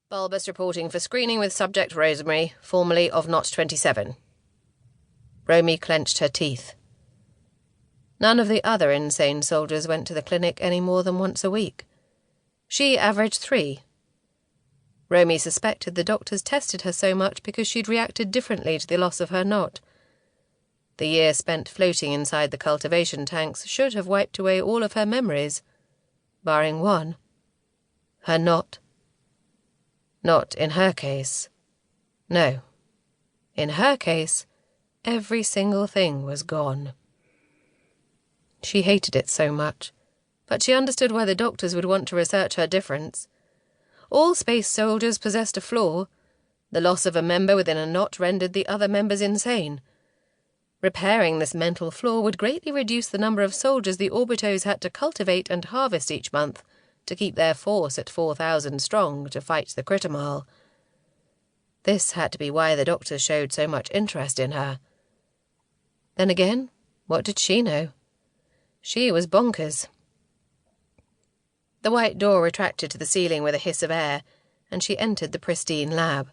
Bulbous reporting for screening with subject Rosemary, formerly of Knot 27. Romy clenched her teeth. None of the other insane soldiers went to the clinic any more than once a week. She averaged 3. Romy suspected the doctors tested her so much because she'd reacted differently to the loss of her knot. The year spent floating inside the cultivation tanks should have wiped away all of her memories, barring one. Her knot. Not in her case. No. In her case, every single thing was gone. She hated it so much, but she understood why the doctors would want to research her difference. All space soldiers possessed a flaw. The loss of a member within a knot rendered the other members insane. Repairing this mental flaw would greatly reduce the number of soldiers the Orbitos had to cultivate and harvest each month to keep their force at 4,000 strong to fight the Critamal. This had to be why the doctors showed so much interest in her. Then again, what did she know? She was bonkers. The white door retracted to the ceiling with a hiss of air, and she entered the pristine lab.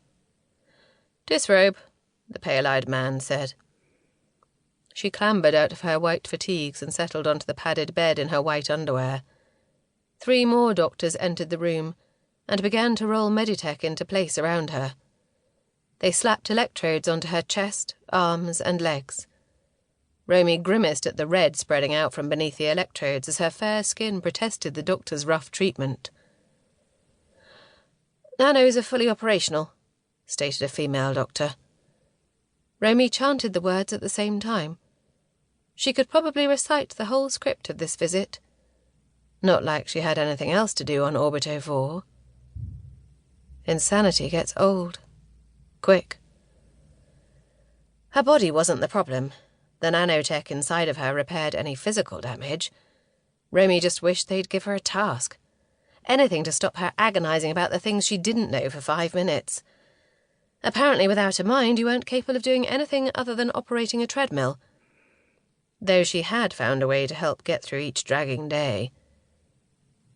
"Disrobe," the pale-eyed man said. She clambered out of her white fatigues and settled onto the padded bed in her white underwear. 3 more doctors entered the room and began to roll Meditech into place around her. They slapped electrodes onto her chest, arms, and legs. Romy grimaced at the red spreading out from beneath the electrodes as her fair skin protested the doctor's rough treatment. "Nanos are fully operational," stated a female doctor. Romy chanted the words at the same time. She could probably recite the whole script of this visit. Not like she had anything else to do on Orbito Four. Insanity gets old. Quick. Her body wasn't the problem. The nanotech inside of her repaired any physical damage. Romy just wished they'd give her a task. Anything to stop her agonizing about the things she didn't know for 5 minutes. Apparently without a mind you weren't capable of doing anything other than operating a treadmill. Though she had found a way to help get through each dragging day.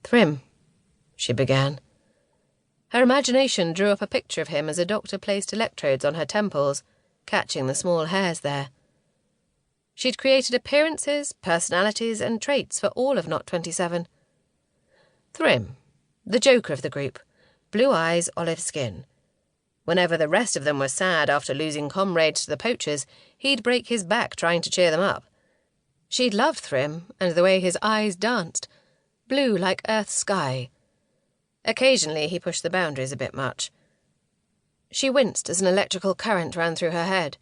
"Thrym," she began. Her imagination drew up a picture of him as a doctor placed electrodes on her temples, catching the small hairs there. She'd created appearances, personalities, and traits for all of Knot 27. Thrym, the joker of the group, blue eyes, olive skin. Whenever the rest of them were sad after losing comrades to the poachers, he'd break his back trying to cheer them up. She'd loved Thrym and the way his eyes danced, blue like Earth's sky. Occasionally he pushed the boundaries a bit much. She winced as an electrical current ran through her head.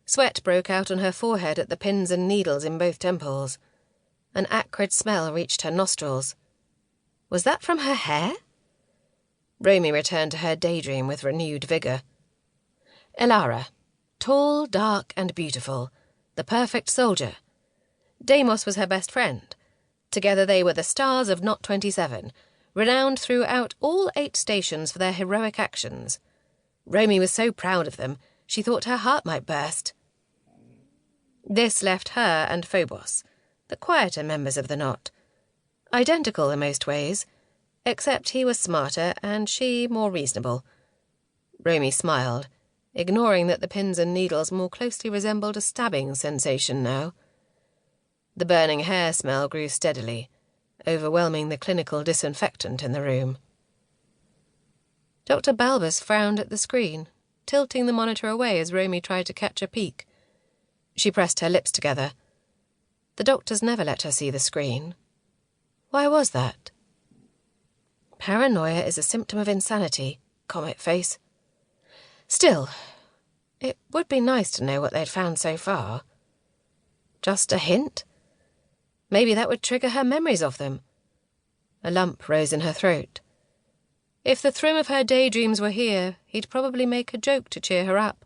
Sweat broke out on her forehead at the pins and needles in both temples. An acrid smell reached her nostrils. Was that from her hair? Romy returned to her daydream with renewed vigour. Elara, tall, dark, and beautiful, the perfect soldier. Deimos was her best friend. Together they were the stars of Knot 27, renowned throughout all 8 stations for their heroic actions. Romy was so proud of them, she thought her heart might burst. This left her and Phobos, the quieter members of the Knot. Identical in most ways, except he was smarter and she more reasonable. Romy smiled, ignoring that the pins and needles more closely resembled a stabbing sensation now. The burning hair smell grew steadily, overwhelming the clinical disinfectant in the room. Dr. Balbus frowned at the screen, tilting the monitor away as Romy tried to catch a peek. She pressed her lips together. The doctors never let her see the screen. Why was that? Paranoia is a symptom of insanity, Comet Face. Still, it would be nice to know what they'd found so far. Just a hint? Maybe that would trigger her memories of them. A lump rose in her throat. If the Thrym of her daydreams were here, he'd probably make a joke to cheer her up.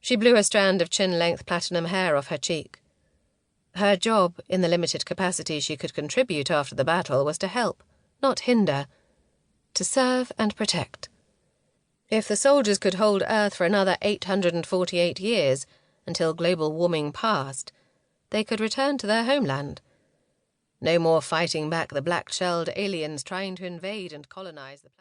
She blew a strand of chin-length platinum hair off her cheek. Her job, in the limited capacity she could contribute after the battle, was to help, not hinder. To serve and protect. If the soldiers could hold Earth for another 848 years, until global warming passed, they could return to their homeland. No more fighting back the black-shelled aliens trying to invade and colonize the planet.